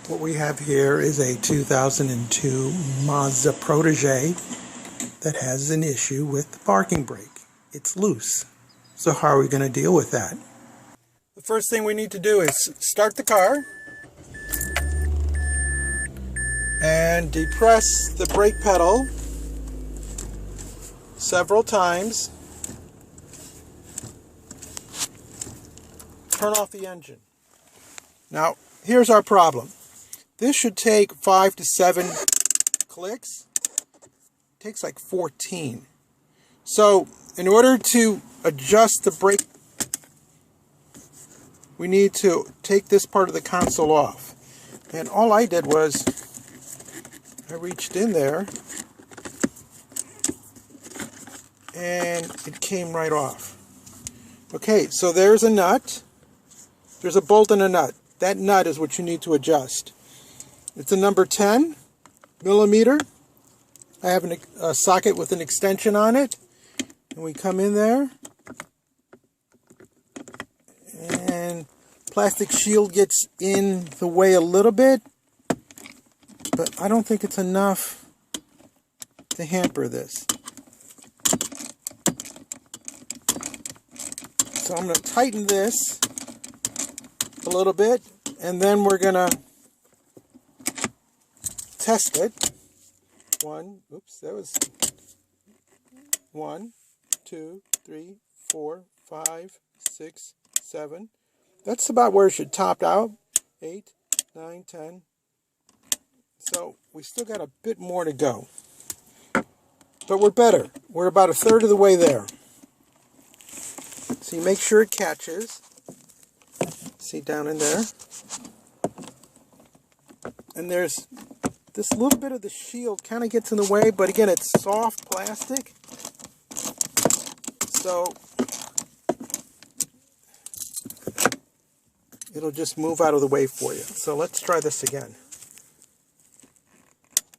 What we have here is a 2002 Mazda Protege that has an issue with the parking brake. It's loose. So how are we going to deal with that? The first thing we need to do is start the car and depress the brake pedal several times. Turn off the engine. Now, here's our problem. This should take 5 to 7 clicks. It takes like 14. So, in order to adjust the brake, we need to take this part of the console off. And all I did was, I reached in there, and it came right off. Okay, so there's a nut. There's a bolt and a nut. That nut is what you need to adjust. It's a number 10 millimeter. I have a socket with an extension on it. And we come in there. And plastic shield gets in the way a little bit. But I don't think it's enough to hamper this. So I'm going to tighten this a little bit. And then we're going to test it. 1, 2, 3, 4, 5, 6, 7. That's about where it should top out. 8, 9, 10. So we still got a bit more to go. But we're better. We're about a third of the way there. So you make sure it catches. See down in there. And there's this little bit of the shield kind of gets in the way, but again, it's soft plastic. So it'll just move out of the way for you. So let's try this again.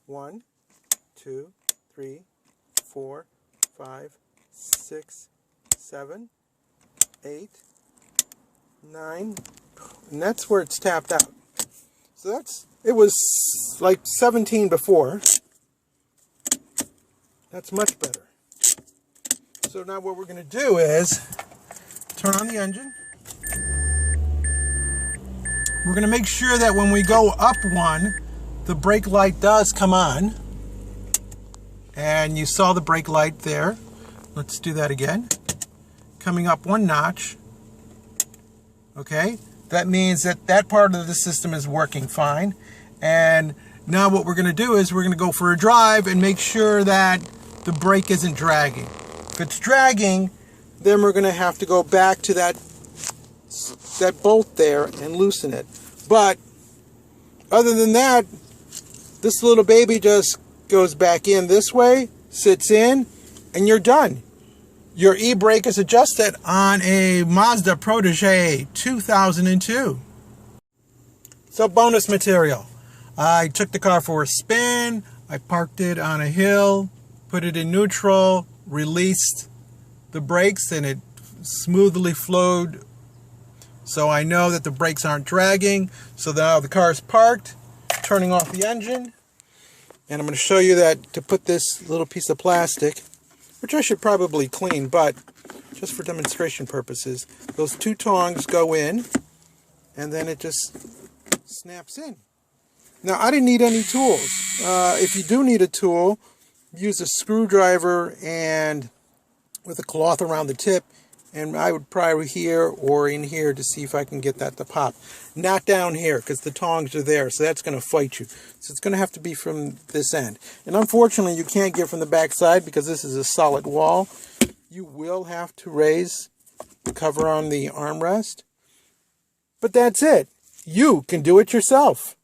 1, 2, 3, 4, 5, 6, 7, 8, 9, and that's where it's tapped out. So it was like 17 before. That's much better. So now what we're going to do is turn on the engine. We're going to make sure that when we go up one, the brake light does come on. And you saw the brake light there. Let's do that again. Coming up one notch. Okay, that means that that part of the system is working fine. And now what we're going to do is we're going to go for a drive and make sure that the brake isn't dragging. If it's dragging, then we're going to have to go back to that bolt there and loosen it. But other than that, this little baby just goes back in this way, sits in, and you're done. Your e-brake is adjusted on a Mazda Protege 2002. So bonus material. I took the car for a spin. I parked it on a hill, put it in neutral, released the brakes, and it smoothly flowed. So I know that the brakes aren't dragging. So now the car is parked, turning off the engine. And I'm going to show you that to put this little piece of plastic, which I should probably clean, but just for demonstration purposes, those two tongs go in, and then it just snaps in. Now, I didn't need any tools. If you do need a tool, use a screwdriver and with a cloth around the tip, and I would pry here or in here to see if I can get that to pop. Not down here, because the tongs are there, so that's going to fight you. So it's going to have to be from this end. And unfortunately, you can't get from the back side because this is a solid wall. You will have to raise the cover on the armrest. But that's it. You can do it yourself.